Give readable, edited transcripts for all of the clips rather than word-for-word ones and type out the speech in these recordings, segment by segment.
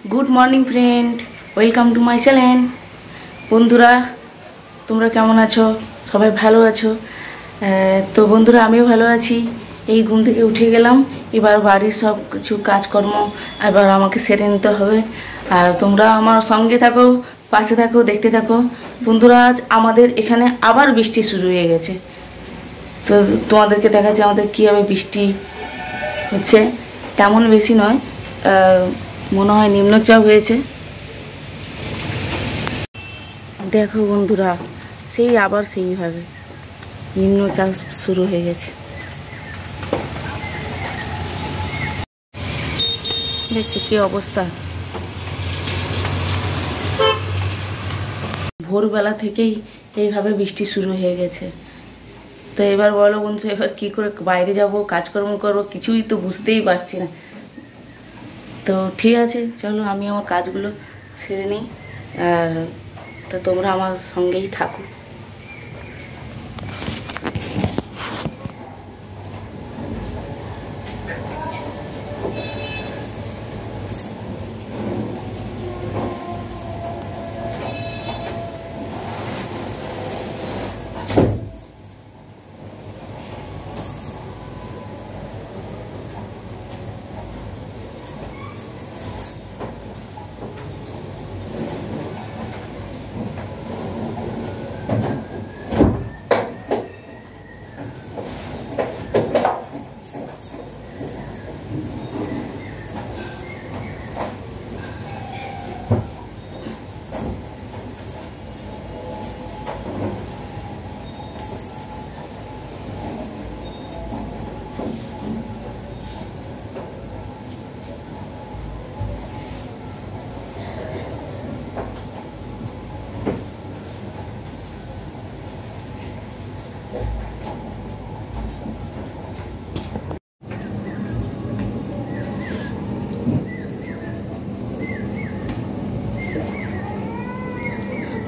Good morning friend, welcome to my channel. বন্ধুরা, তোমরা কেমন আছো? সবাই ভালো আছো? তো বন্ধুরা, আমিও ভালো আছি। এই ঘুম থেকে উঠে গেলাম, এবার বাড়ির সব কিছু কাজকর্ম এবার আমাকে সেরে নিতে হবে। আর তোমরা আমার সঙ্গে থাকো, পাশে থাকো, দেখতে থাকো। বন্ধুরা, আজ আমাদের এখানে আবার বৃষ্টি শুরু হয়ে গেছে। তো তোমাদেরকে দেখাচ্ছি আমাদের কীভাবে বৃষ্টি হচ্ছে। তেমন বেশি নয়, মনে হয় নিম্নচাপ হয়েছে। দেখো বন্ধুরা, আবার সেইভাবে নিম্নচাপ শুরু হয়ে গেছে। দেখছো কি অবস্থা। ভোরবেলা থেকেই এইভাবে বৃষ্টি শুরু হয়ে গেছে। তো এবার বলো বন্ধু, এবার কি করে বাইরে যাব, কাজকর্ম করবো, কিছুই তো বুঝতেই পারছি না। তো ঠিক আছে, চলো আমি আমার কাজগুলো সেরে নিই। আর তো তোমরা আমার সঙ্গেই থাকো।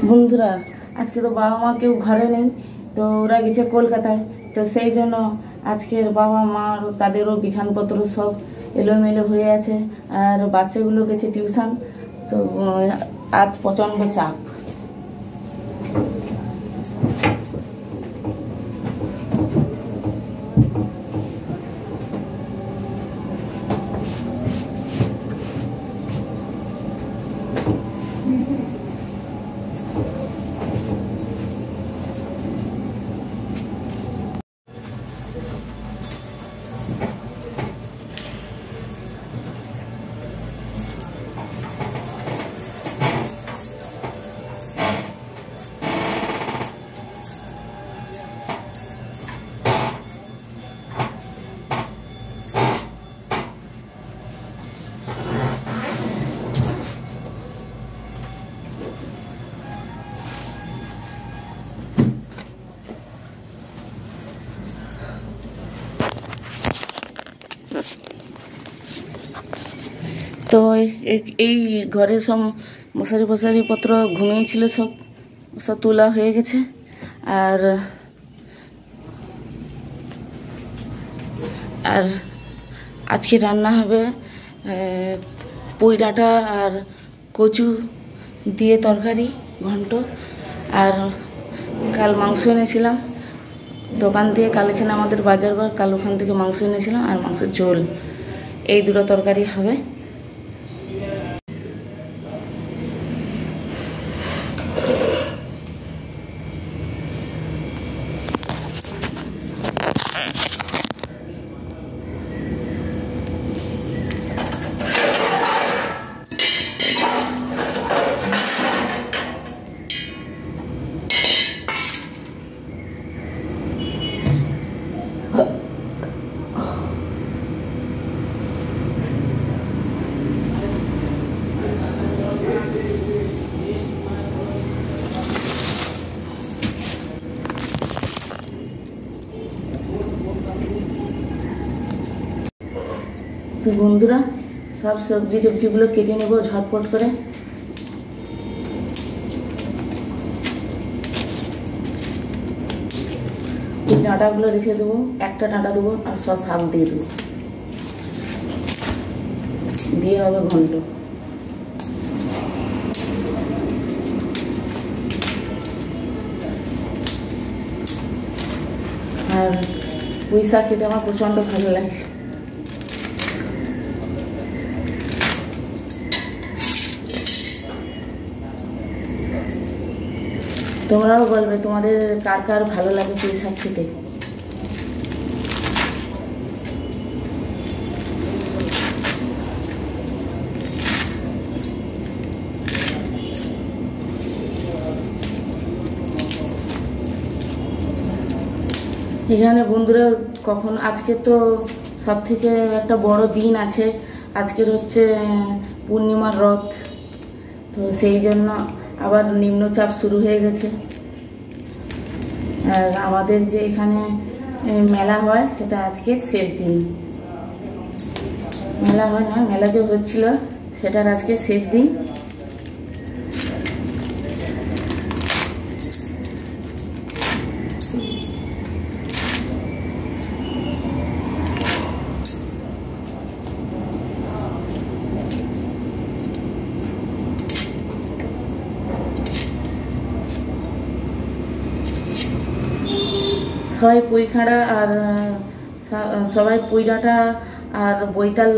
বন্ধুরা, আজকে তো বাবা মা কেউ ঘরে নেই, তো ওরা গেছে কলকাতায়। তো সেই জন্য আজকের বাবা মা তাদেরও বিছানপত্র সব এলোমেলো হয়ে আছে, আর বাচ্চাগুলো গেছে টিউশন। তো আজ প্রচণ্ড চাপ। তো এই ঘরে সব মশারি পত্র ঘুমিয়েছিল, সব সব তোলা হয়ে গেছে। আর আর আজকে রান্না হবে পুঁই ডাঁটা আর কচু দিয়ে তরকারি, ঘন্ট। আর কাল মাংস এনেছিলাম দোকান দিয়ে, কাল এখানে আমাদের বাজার বার, কাল ওখান থেকে মাংস এনেছিলাম, আর মাংসের ঝোল। এই দুটো তরকারি হবে। তো বন্ধুরা, সব সবজি টবজিগুলো কেটে নেব ঝটপট করে। এই ডাঁটাগুলো রেখে দেবো, একটা ডাঁটা দেবো, আর সব শাক দিয়ে দেবো, দিয়ে হবে ঘন্ট। আর পুঁই শাক খেতে আমার প্রচণ্ড ভালো লাগে। তোমরাও বলবে তোমাদের কার কার ভালো লাগে পুঁই শাক খেতে। এখানে বন্ধুরা কখন আজকে তো সব থেকে একটা বড় দিন আছে, আজকের হচ্ছে পূর্ণিমার রথ, তো সেই জন্য আবার নিম্নচাপ শুরু হয়ে গেছে। আর আমাদের যে এখানে মেলা হয় সেটা আজকে শেষ দিন। মেলা হয় না, মেলা যে হচ্ছিল সেটার আজকে শেষ দিন। সবাই পুঁই খাঁড়া আর সবাই পুঁই ডাঁটা আর বৈতাল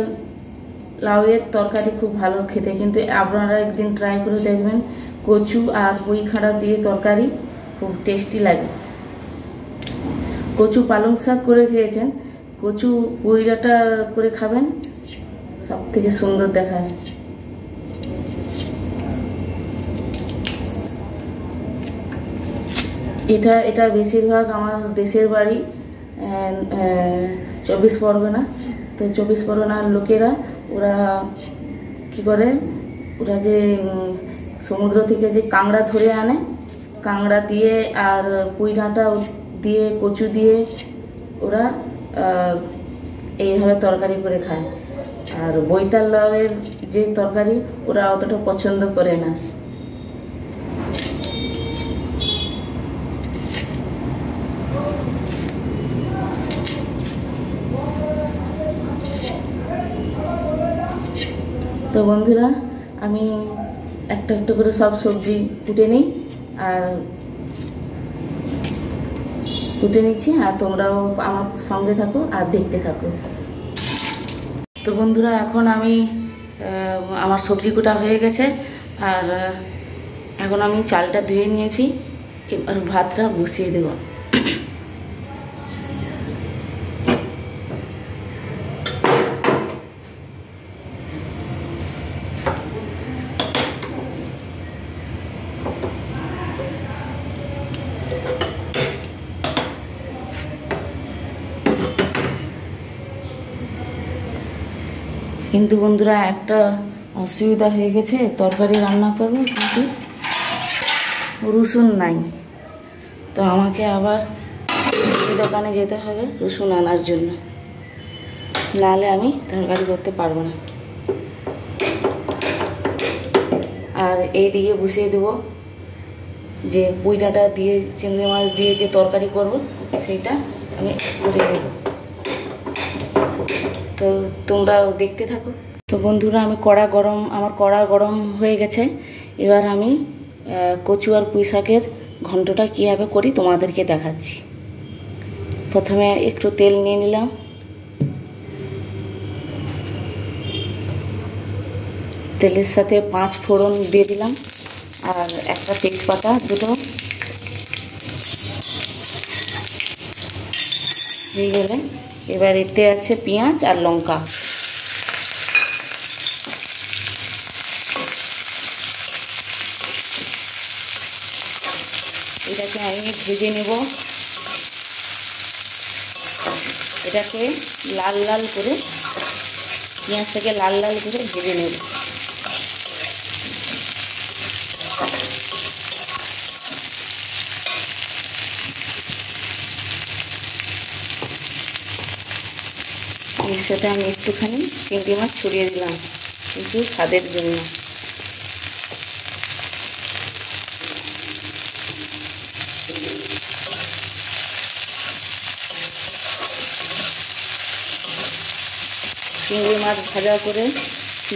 লাউয়ের তরকারি খুব ভালো খেতে, কিন্তু আপনারা একদিন ট্রাই করে দেখবেন, কচু আর পুঁই খাঁড়া দিয়ে তরকারি খুব টেস্টি লাগে। কচু পালং শাক করে খেয়েছেন, কচু পুঁই ডাঁটা করে খাবেন, সব থেকে সুন্দর দেখায়। এটা বেশিরভাগ আমার দেশের বাড়ি 24 পরগনা। তো 24 পরগনার লোকেরা ওরা কি করে, ওরা যে সমুদ্র থেকে যে কাঁকড়া ধরে আনে, কাঁকড়া দিয়ে আর পুঁই ডাঁটা দিয়ে কচু দিয়ে ওরা এইভাবে তরকারি করে খায়। আর বৈতাল লাউয়ের যে তরকারি ওরা অতটা পছন্দ করে না। তো বন্ধুরা আমি একটা একটা করে সব সবজি কুটে নিই আর কুটে নিচ্ছি, আর তোমরাও আমার সঙ্গে থাকো আর দেখতে থাকো। তো বন্ধুরা এখন আমি আমার সবজি কুটা হয়ে গেছে, আর এখন আমি চালটা ধুয়ে নিয়েছি, এবার ভাতটা বসিয়ে দেব। কিন্তু বন্ধুরা একটা অসুবিধা হয়ে গেছে, তরকারি রান্না করবো কিন্তু রসুন নাই, তো আমাকে আবার দোকানে যেতে হবে রসুন আনার জন্য, নাহলে আমি তরকারি করতে পারবো না। আর এই দিকে বসিয়ে দেবো যে পুঁই ডাঁটা দিয়ে চিংড়ি মাছ দিয়ে যে তরকারি করব সেইটা আমি করে দেবো। তো তোমরাও দেখতে থাকো। তো বন্ধুরা আমি আমার কড়া গরম হয়ে গেছে, এবার আমি কচু আর পুঁই শাকের ঘন্টটা কীভাবে করি তোমাদেরকে দেখাচ্ছি। প্রথমে একটু তেল নিয়ে নিলাম, তেলের সাথে 5 ফোড়ন দিয়ে দিলাম আর একটা তেজপাতা দুটো দিয়ে গেলে এবার এতে আছে পেঁয়াজ আর লঙ্কা। এটাকে আমি ভেজে নেব, এটাকে লাল লাল করে পেঁয়াজটাকে লাল লাল করে ভেজে নেব। এর সাথে আমি একটুখানি চিংড়ি মাছ ছড়িয়ে দিলাম কিন্তু স্বাদের জন্য। চিংড়ি মাছ ভাজা করে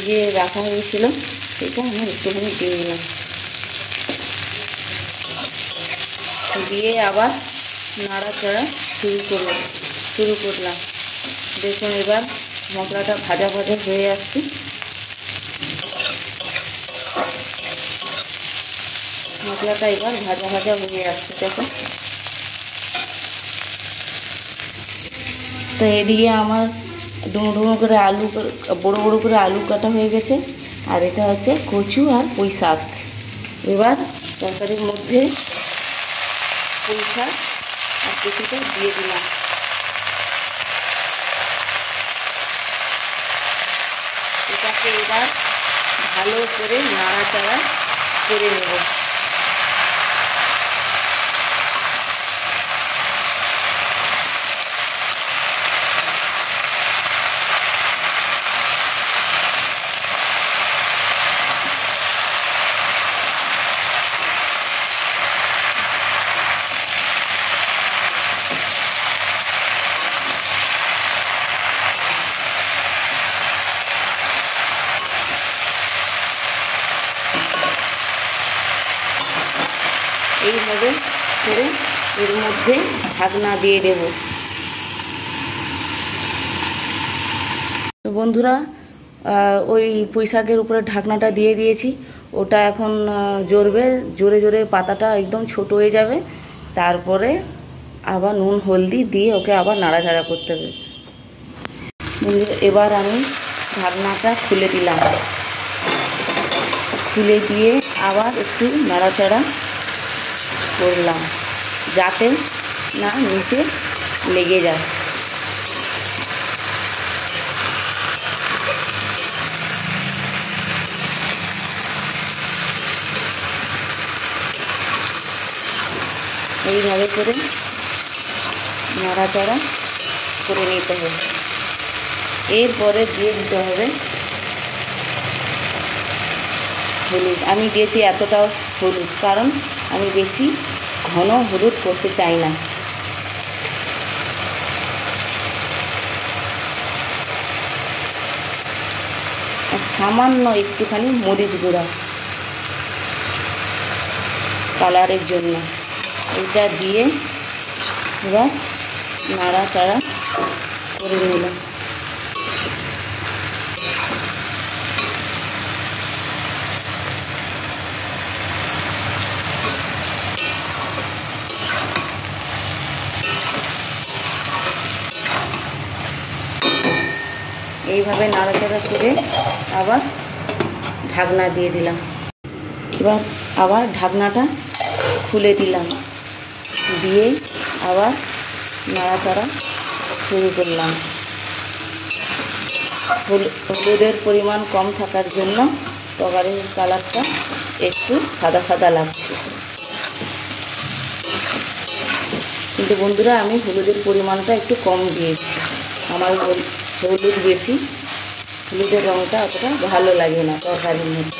যে রাখা হয়েছিল সেটা আমি একটুখানি দিয়ে দিলাম, দিয়ে আবার নাড়াচাড়া শুরু করলাম। দেখুন এবার মশলাটা ভাজা ভাজা হয়ে আসছে। মশলাটা এবার ভাজা ভাজা হয়ে আসছে দেখুন। তো এদিকে আমার ডুমো ডুমো করে বড় বড় করে আলু কাটা হয়ে গেছে। আর এটা হচ্ছে কচু আর পুঁই শাক। এবার তরকারির মধ্যে পুঁই শাক আর কচুটা দিয়ে দিলাম। এটাকে এবার ভালো করে নাড়াচাড়া করে নেব। এইভাবে করে এর মধ্যে ঢাকনা দিয়ে দেব। তো বন্ধুরা ওই পুঁই শাকের উপরে ঢাকনাটা দিয়ে দিয়েছি। ওটা এখন জ্বলবে, জোরে জোরে পাতাটা একদম ছোট হয়ে যাবে। তারপরে আবার নুন হলদি দিয়ে ওকে আবার নাড়াচাড়া করতে হবে। বন্ধুরা এবার আমি ঢাকনাটা খুলে দিলাম। খুলে দিয়ে আবার একটু নাড়াচাড়া করলাম যাতে না নিচে লেগে যায়। এইভাবে করে নাড়াচাড়া করে নিতে হবে। এরপরে দিয়ে দিতে হবে হলুদ। আমি দিয়েছি এতটাও হলুদ, কারণ আমি বেশি ঘন হলুদ করতে চাই না। আর সামান্য একটুখানি মরিচ গুঁড়া কালারের জন্য। এটা দিয়ে এবার নাড়াচাড়া করে নিলাম। এইভাবে নাড়াচাড়া করে আবার ঢাকনা দিয়ে দিলাম। এবার আবার ঢাকনাটা খুলে দিলাম, দিয়ে আবার নাড়াচাড়া শুরু করলাম। হলুদের পরিমাণ কম থাকার জন্য তরকারির কালারটা একটু সাদা সাদা লাগছে। কিন্তু বন্ধুরা আমি হলুদের পরিমাণটা একটু কম দিয়েছি। আমার হলুদ বেশি, হলুদের রঙটা অতটা ভালো লাগে না তরকারির মধ্যে।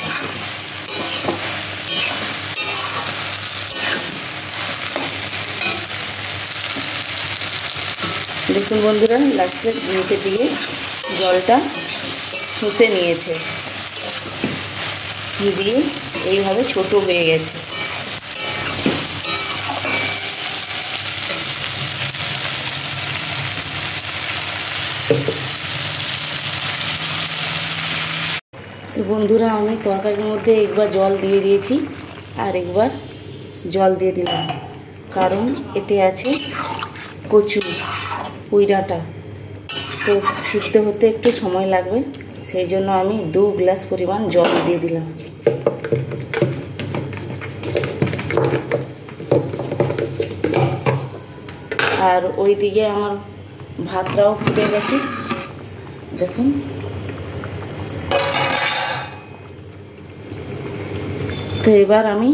দেখুন বন্ধুরা লাস্টের নিচের দিকে জলটা শুষে নিয়েছে, দিয়ে এইভাবে ছোট হয়ে গেছে। তো বন্ধুরা আমি তরকারির মধ্যে একবার জল দিয়ে দিয়েছি আর একবার জল দিয়ে দিলাম, কারণ এতে আছে কচু পুঁই ডাঁটা। তো সিদ্ধ হতে একটু সময় লাগবে, সেই জন্য আমি 2 গ্লাস পরিমাণ জল দিয়ে দিলাম। আর ওইদিকে আমার ভাতটাও ফুটে গেছে দেখুন। তো এবার আমি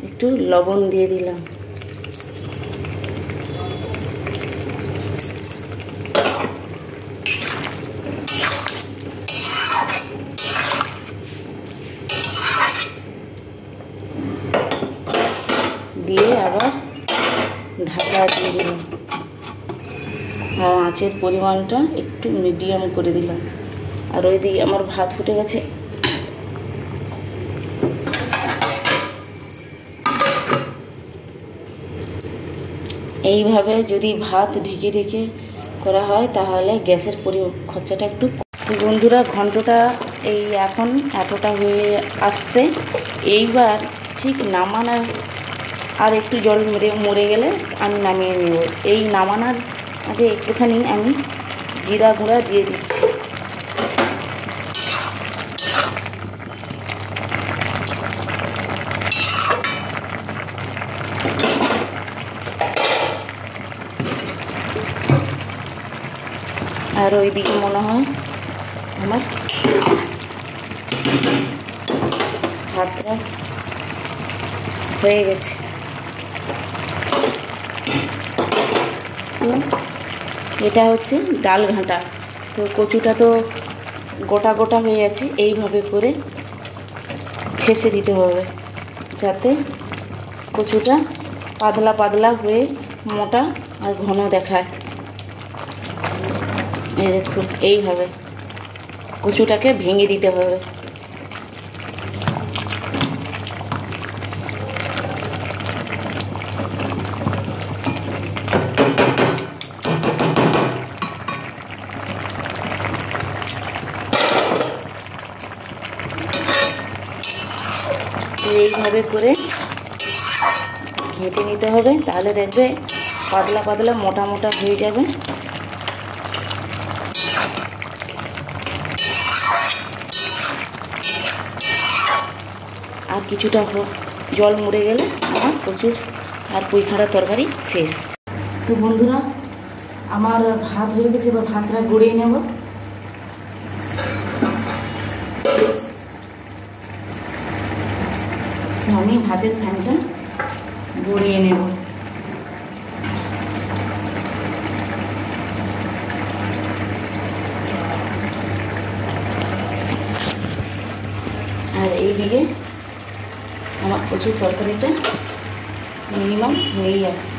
একটু লবণ দিয়ে দিলাম। দিয়ে আবার ঢাকা দিয়ে দিলাম আর আঁচের পরিমাণটা একটু মিডিয়াম করে দিলাম। আর ওইদিকে আমার ভাত ফুটে গেছে। এইভাবে যদি ভাত ঢেকে ঢেকে করা হয় তাহলে গ্যাসের খরচাটা একটু। তো বন্ধুরা ঘন্টটা এই এখন এতটা হয়ে আসছে। এইবার ঠিক নামানোর আর একটু জল মরে গেলে আমি নামিয়ে নেব। এই নামানোর আগে একটুখানি আমি জিরা গুঁড়া দিয়ে দিচ্ছি। আর ওইদিকে মনে হয় আমার ভাতটা হয়ে গেছে। তো এটা হচ্ছে ডাল ঘাঁটা। তো কচুটা তো গোটা গোটা হয়ে আছে, এইভাবে করে ঠেসে দিতে হবে যাতে কচুটা পাতলা পাতলা হয়ে মোটা আর ঘন দেখায়। এই দেখুন এইভাবে কচুটাকে ভেঙে দিতে হবে। এইভাবে করে ঘেঁটে নিতে হবে, তাহলে দেখবে পাতলা পাতলা মোটা মোটা হয়ে যাবে। আর কিছুটা জল মরে গেলে আমার কচুর আর পুঁইখাড়া তরকারি শেষ। তো বন্ধুরা আমার ভাত হয়ে গেছে, এবার ভাতটা গড়িয়ে নেব। তো আমি ভাতের ফ্যানটা গড়িয়ে নেব। আর এইদিকে আমার কচুর তরকারিটা মিনিমাম হয়েই আসছে।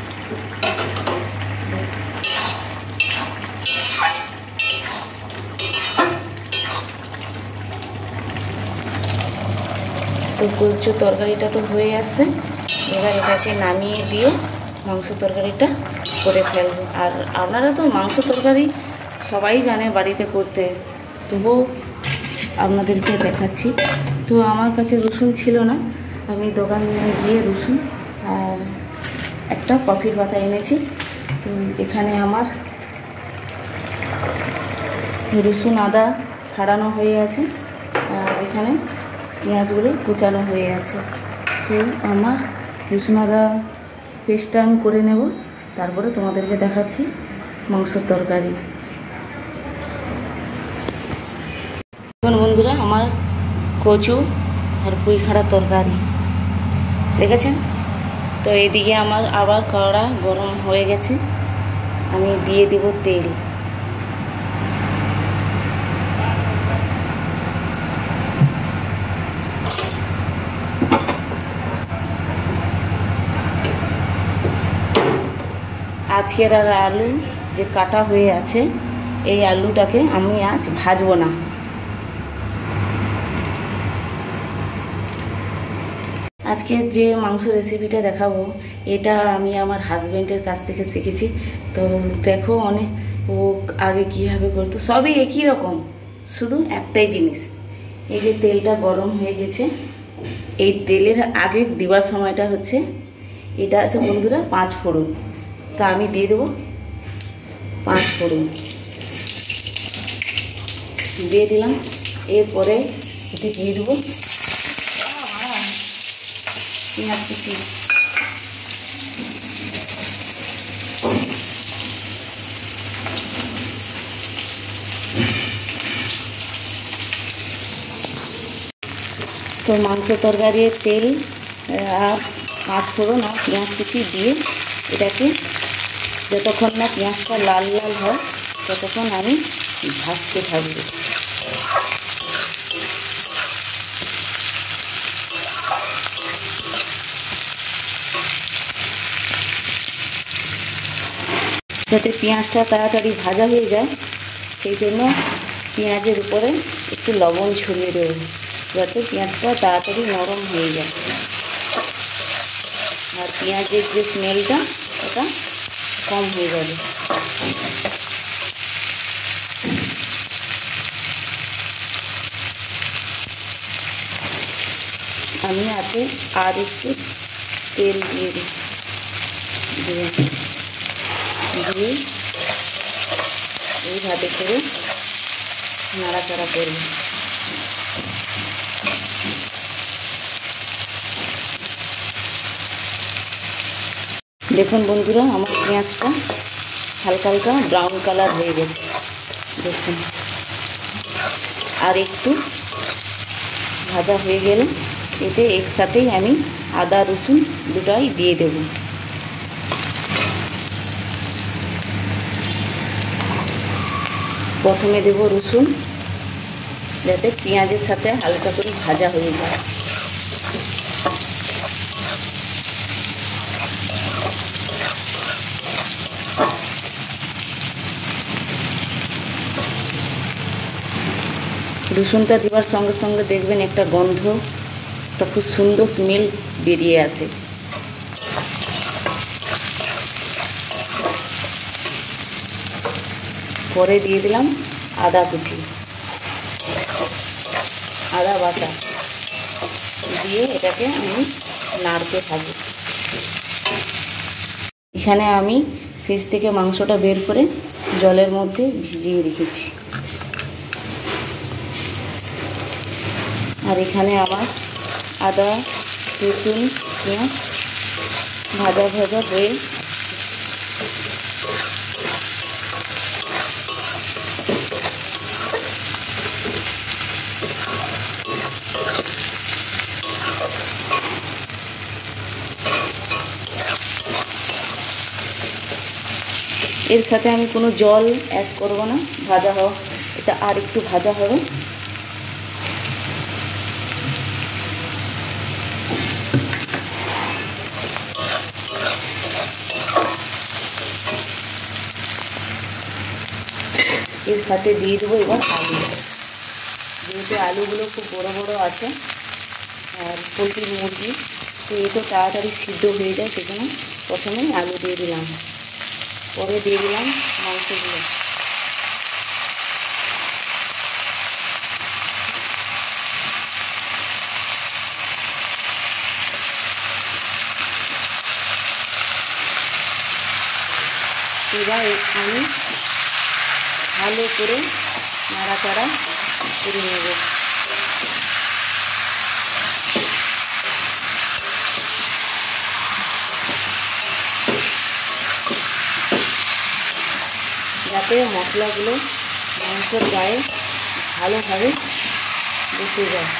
তো কচুর তরকারিটা তো হয়ে আসছে, এবার এটাকে নামিয়ে দিয়ে মাংস তরকারিটা করে ফেলবো। আর আপনারা তো মাংস তরকারি সবাই জানে বাড়িতে করতে, তবুও আপনাদেরকে দেখাচ্ছি। তো আমার কাছে রসুন ছিল না, আমি দোকানে গিয়ে রসুন আর একটা কফির পাতা এনেছি। তো এখানে আমার রসুন আদা ছাড়ানো হয়ে আছে, আর এখানে পেঁয়াজগুলো কুচানো হয়ে আছে। তো আমার রসুন আদা পেস্টটা আমি করে নেব, তারপরে তোমাদেরকে দেখাচ্ছি মাংসের তরকারি। এখন বন্ধুরা আমার কচু আর পুঁইখাড়া তরকারি দেখেছেন। তো এইদিকে আমার আবার কড়া গরম হয়ে গেছে, আমি দিয়ে দিব তেল। আজকের আর আলু যে কাটা হয়ে আছে, এই আলুটাকে আমি আজ ভাজবো না। আজকে যে মাংস রেসিপিটা দেখাবো, এটা আমি আমার হাজব্যান্ডের কাছ থেকে শিখেছি। তো দেখো ও আগে কীভাবে করতো, সবই একই রকম, শুধু একটাই জিনিস। এই যে তেলটা গরম হয়ে গেছে, এই তেলের আগে দেওয়ার সময়টা হচ্ছে এটা আছে বন্ধুরা 5 ফোড়ন। তা আমি দিয়ে দেবো 5 ফোড়ন দিয়ে দিলাম। এরপরে এতে দিয়ে দেবো পেঁয়াজ কুচি, তো মাংস তরকারির তেল আর 5 ফোড়ন আর পেঁয়াজ কুচি দিয়ে এটাকে যতক্ষণ না পেঁয়াজটা লাল লাল হয় ততক্ষণ আমি ভাজতে থাকবো। যাতে পেঁয়াজটা তাড়াতাড়ি ভাজা হয়ে যায়, সেই জন্য পেঁয়াজের উপরে একটু লবণ ছড়িয়ে দেবো, যাতে পেঁয়াজটা তাড়াতাড়ি নরম হয়ে যায়। আর পেঁয়াজের যে স্মেলটা ওটা কম হয়ে যাবে। আমি আগে আর একটু তেল দিয়ে দিই, দিয়ে এইভাবে করে নাড়াচাড়া করব। দেখুন বন্ধুরা, আমার পেঁয়াজটা হালকা হালকা ব্রাউন কালার হয়ে গেছে, দেখুন। আর একটু ভাজা হয়ে গেলে এতে একসাথেই আমি আদা রসুন দুটাই দিয়ে দেব। প্রথমে দেব রসুন, যাতে পেঁয়াজের সাথে হালকা করে ভাজা হয়ে যায়। রসুনটা দেওয়ার সঙ্গে সঙ্গে দেখবেন একটা গন্ধ, একটা খুব সুন্দর স্মেল বেরিয়ে আসে। পরে দিয়ে দিলাম আদা কুচি, আদা বাটা দিয়ে এটাকে আমি নাড়তে থাকি। এখানে আমি ফ্রিজ থেকে মাংসটা বের করে জলের মধ্যে ভিজিয়ে রেখেছি। আর এখানে আমার আদা রসুন পেঁয়াজ ভাজা ভাজা হয়ে এর সাথে আমি কোনো জল অ্যাড করব না, ভাজা হোক, এটা আর একটু ভাজা হবে। এর সাথে দিয়ে দেবো এবার আলু, যেহেতু আলুগুলো খুব বড় বড় আছে আর পোলট্রির মুরগি, তো এতে তাড়াতাড়ি সিদ্ধ হয়ে যায়, সেজন্য প্রথমে আলু দিয়ে দিলাম, পরে দিয়ে দিলাম মাংসগুলো। এবার আমি ভালো করে নাড়াচাড়া করে নেব। যাতে মশলাগুলো মাংসের গায়ে ভালোভাবে বসে যায়।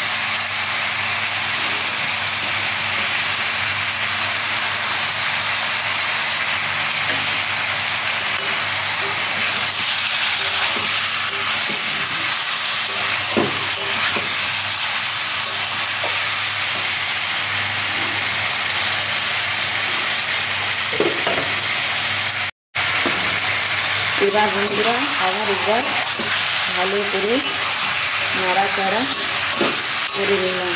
এবার বন্ধুরা আবার একবার ভালো করে নাড়াচাড়া করে নিলাম,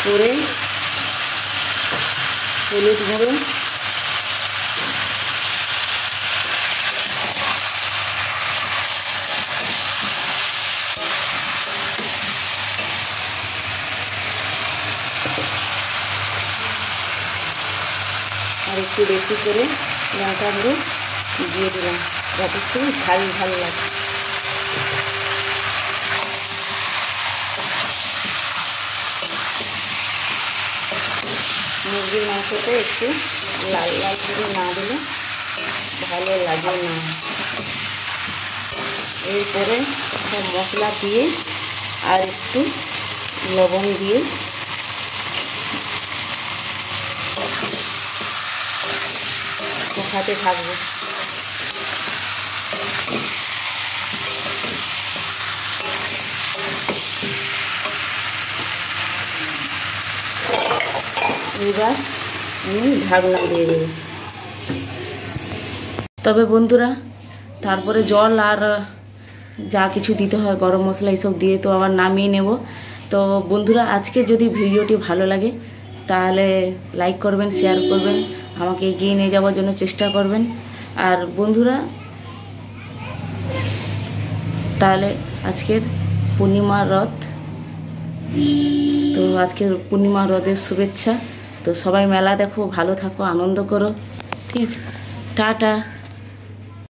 করে হলুদ গুঁড়ো, আর একটু বেশি করে লঙ্কা গুঁড়ো দিয়ে দিলাম, যাতে একটু ঝাল ঝাল লাগে। মুরগির মাংসতে একটু লাল লাল করে না দিলে ভালো লাগে না। এরপরে সব মশলা দিয়ে আর একটু লবণ দিয়ে কষাতে থাকবো। এবার আমি ঢাকনা দিয়ে দেব। তবে বন্ধুরা তারপরে জল আর যা কিছু দিতে হয় গরম মশলা এইসব দিয়ে তো আবার নামিয়ে নেব। তো বন্ধুরা আজকে যদি ভিডিওটি ভালো লাগে তাহলে লাইক করবেন, শেয়ার করবেন, আমাকে এগিয়ে নিয়ে যাওয়ার জন্য চেষ্টা করবেন। আর বন্ধুরা, তাহলে আজকের পূর্ণিমা রথ, তো আজকের পূর্ণিমা রথের শুভেচ্ছা। তো সবাই মেলা দেখো, ভালো থাকো, আনন্দ করো, ঠিক আছে? টাটা।